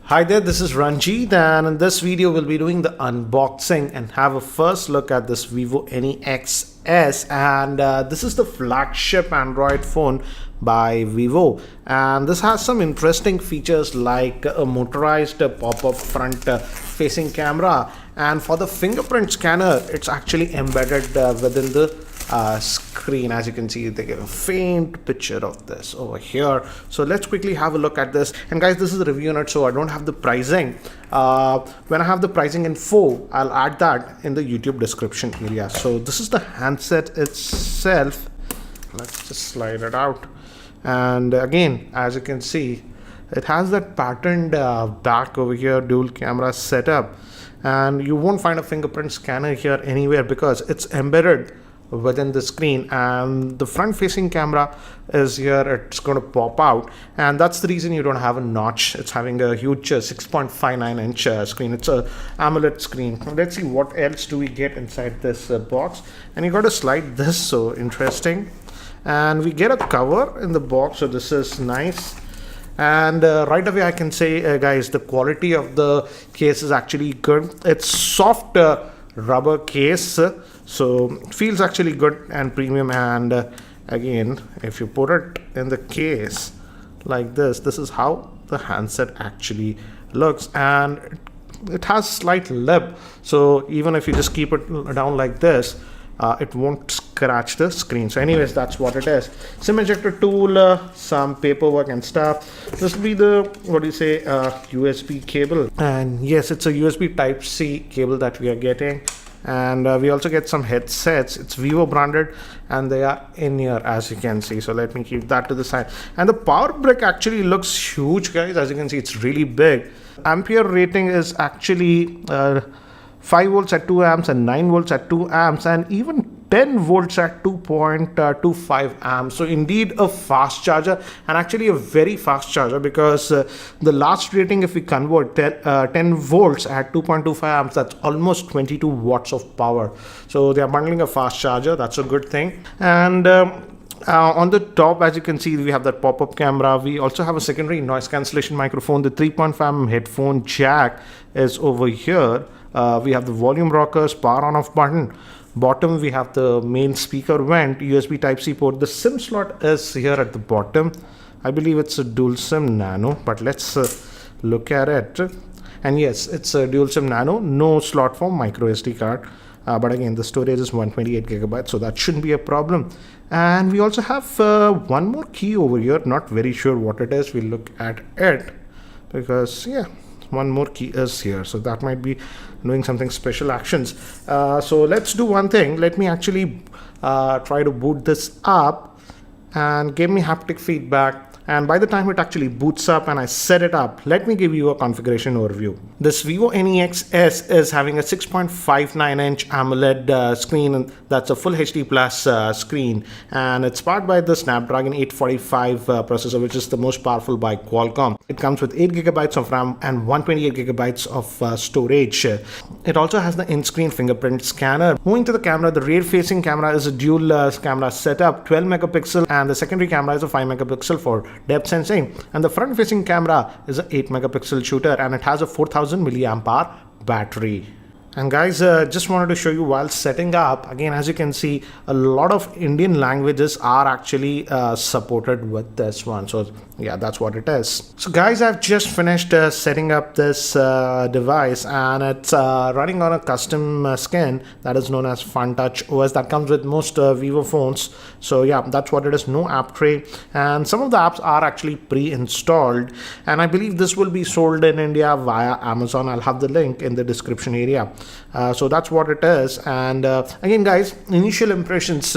Hi there, this is Ranjit, and in this video we'll be doing the unboxing and have a first look at this Vivo NEX S, and this is the flagship Android phone by Vivo, and this has some interesting features like a motorized pop-up front facing camera, and for the fingerprint scanner it's actually embedded within the screen. As you can see, they give a faint picture of this over here. So let's quickly have a look at this. And guys, this is a review note, so I don't have the pricing. When I have the pricing info, I'll add that in the YouTube description area. So this is the handset itself. Let's just slide it out, and again, as you can see, it has that patterned back over here, dual camera setup, and you won't find a fingerprint scanner here anywhere because it's embedded within the screen, and the front facing camera is here. It's going to pop out, and that's the reason you don't have a notch. It's having a huge 6.59 inch screen. It's a AMOLED screen. Let's see what else do we get inside this box. And you got to slide this, so interesting, and we get a cover in the box, so this is nice. And right away I can say, guys, the quality of the case is actually good. It's soft rubber case, so it feels actually good and premium. And again, if you put it in the case like this is how the handset actually looks, and it has slight lip, so even if you just keep it down like this, it won't scratch the screen. So anyways, that's what it is. SIM ejector tool, some paperwork and stuff. This will be the USB cable, and yes, it's a USB type C cable that we are getting. And we also get some headsets. It's Vivo branded, and they are in here, as you can see. So let me keep that to the side. And the power brick actually looks huge, guys. As you can see, it's really big. Ampere rating is actually 5 volts at 2 amps and 9 volts at 2 amps and even 10 volts at 2.25 amps. So indeed a fast charger, and actually a very fast charger, because the last rating, if we convert 10 volts at 2.25 amps, that's almost 22 watts of power. So they are bundling a fast charger. That's a good thing. And on the top, as you can see, we have that pop-up camera. We also have a secondary noise cancellation microphone. The 3.5mm headphone jack is over here. We have the volume rockers, power on off button. Bottom, we have the main speaker vent, USB type C port. The SIM slot is here at the bottom. I believe it's a dual SIM nano, but let's look at it. And yes, it's a dual SIM nano, no slot for micro SD card. But again, the storage is 128 gigabytes, so that shouldn't be a problem. And we also have one more key over here. Not very sure what it is. We'll look at it, because yeah, one more key is here, so that might be doing something special actions. So let's do one thing. Let me actually try to boot this up and give me haptic feedback. And by the time it actually boots up and I set it up, let me give you a configuration overview. This Vivo NEX S is having a 6.59 inch AMOLED screen, and that's a full HD plus screen, and it's powered by the Snapdragon 845 processor, which is the most powerful by Qualcomm. It comes with 8 gigabytes of RAM and 128 gigabytes of storage. It also has the in-screen fingerprint scanner. Moving to the camera, the rear-facing camera is a dual camera setup, 12 megapixel, and the secondary camera is a 5 megapixel for depth sensing, and the front facing camera is an 8 megapixel shooter, and it has a 4000 milliamp hour battery. And guys, just wanted to show you while setting up, again, as you can see, a lot of Indian languages are actually supported with this one. So yeah, that's what it is. So guys, I've just finished setting up this device, and it's running on a custom skin that is known as FunTouch OS that comes with most Vivo phones. So yeah, that's what it is. No app tray, and some of the apps are actually pre-installed, and I believe this will be sold in India via Amazon. I'll have the link in the description area. So that's what it is. And again, guys, initial impressions,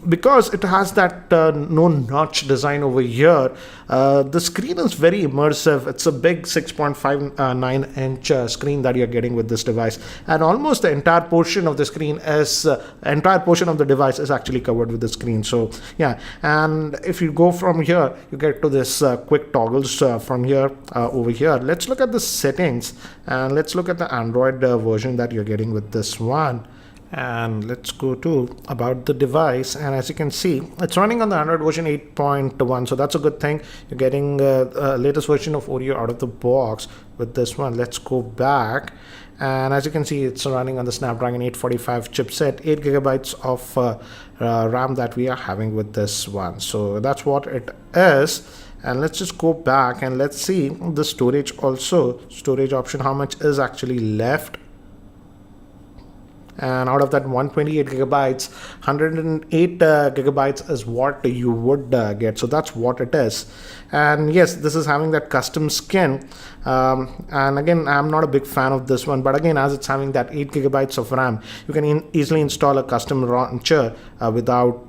because it has that no notch design over here, the screen is very immersive. It's a big 6.59 inch screen that you're getting with this device, and almost the entire portion of the screen is entire portion of the device is actually covered with the screen. So yeah, and if you go from here, you get to this quick toggles from here over here. Let's look at the settings, and let's look at the Android version that you're getting with this one. And let's go to about the device, and as you can see, it's running on the Android version 8.1, so that's a good thing. You're getting latest version of Oreo out of the box with this one. Let's go back, and as you can see, it's running on the Snapdragon 845 chipset, 8 gigabytes of RAM that we are having with this one. So that's what it is. And let's just go back and let's see the storage also, storage option, how much is actually left. And out of that 128 gigabytes, 108 gigabytes is what you would get. So that's what it is. And yes, this is having that custom skin. And again, I'm not a big fan of this one, but again, as it's having that 8 gigabytes of RAM, you can easily install a custom launcher without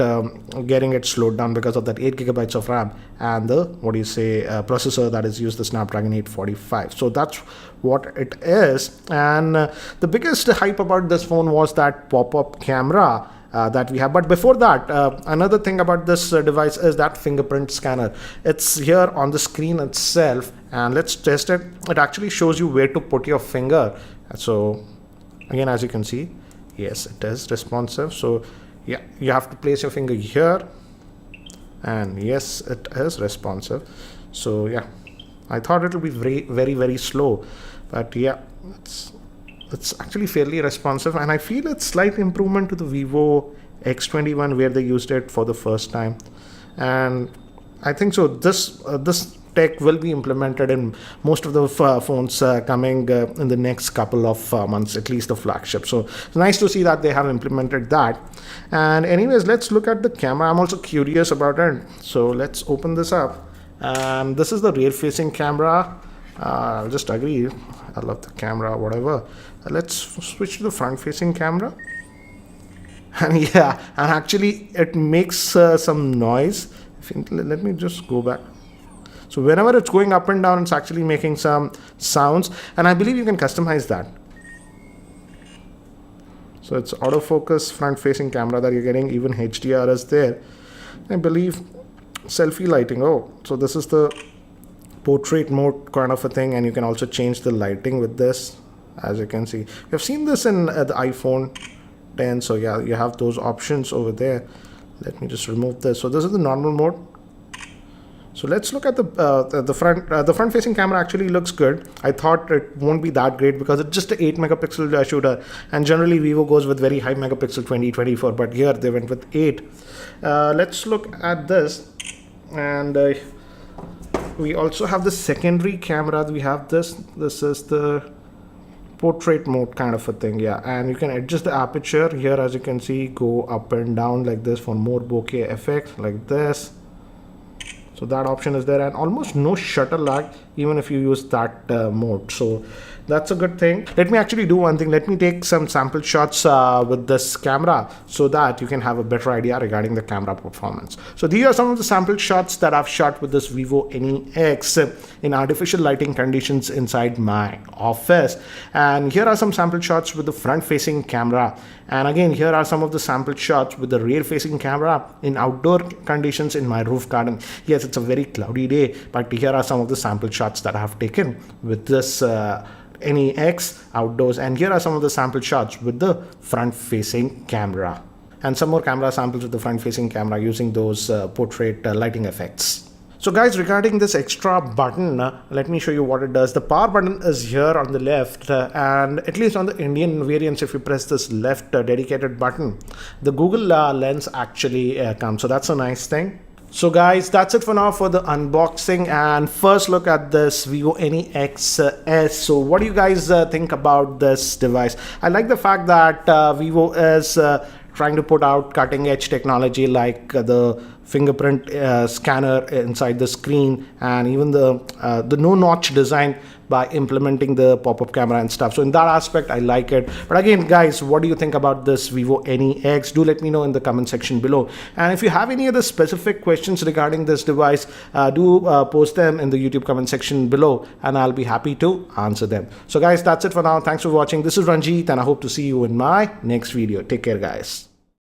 getting it slowed down because of that 8 gigabytes of RAM and the processor that is used, the Snapdragon 845. So that's what it is. And the biggest hype about this phone was that pop-up camera that we have. But before that, another thing about this device is that fingerprint scanner. It's here on the screen itself, and let's test it. It actually shows you where to put your finger. So again, as you can see, yes, it is responsive. So yeah, you have to place your finger here, and yes, it is responsive. So yeah, I thought it would be very slow, but yeah, it's actually fairly responsive, and I feel it's slight improvement to the Vivo X21 where they used it for the first time. And I think so this tech will be implemented in most of the phones coming in the next couple of months, at least the flagship. So it's nice to see that they have implemented that. And anyways, let's look at the camera. I'm also curious about it, so let's open this up. And this is the rear facing camera. I'll just agree, I love the camera, whatever. Let's switch to the front facing camera. And yeah, and actually it makes some noise. Let me just go back. So whenever it's going up and down, it's actually making some sounds, and I believe you can customize that. So it's autofocus front facing camera that you're getting, even HDR is there. I believe selfie lighting. Oh, so this is the portrait mode kind of a thing, and you can also change the lighting with this. As you can see, we've seen this in the iPhone 10. So yeah, you have those options over there. Let me just remove this. So this is the normal mode. So let's look at the front facing camera. Actually looks good. I thought it won't be that great because it's just an 8 megapixel shooter, and generally Vivo goes with very high megapixel 20, 24, but here they went with 8. Let's look at this, and we also have the secondary camera. We have this is the portrait mode kind of a thing. Yeah, and you can adjust the aperture here, as you can see, go up and down like this for more bokeh effect like this. So that option is there, and almost no shutter lag even if you use that mode. So that's a good thing. Let me actually do one thing. Let me take some sample shots with this camera so that you can have a better idea regarding the camera performance. So these are some of the sample shots that I've shot with this Vivo NEX in artificial lighting conditions inside my office. And here are some sample shots with the front facing camera. And again, here are some of the sample shots with the rear facing camera in outdoor conditions in my roof garden. Yes, it's a very cloudy day, but here are some of the sample shots that I have taken with this NEX outdoors, and here are some of the sample shots with the front facing camera, and some more camera samples with the front facing camera using those portrait lighting effects. So guys, regarding this extra button, let me show you what it does. The power button is here on the left, and at least on the Indian variants, if you press this left dedicated button, the Google Lens actually comes. So that's a nice thing. So guys, that's it for now for the unboxing and first look at this Vivo NEX S. So what do you guys think about this device? I like the fact that Vivo is trying to put out cutting edge technology like the fingerprint scanner inside the screen, and even the no notch design by implementing the pop-up camera and stuff. So in that aspect, I like it. But again, guys, what do you think about this Vivo NEX? Do let me know in the comment section below. And if you have any other specific questions regarding this device, do post them in the YouTube comment section below, and I'll be happy to answer them. So guys, that's it for now. Thanks for watching. This is Ranjit, and I hope to see you in my next video. Take care, guys.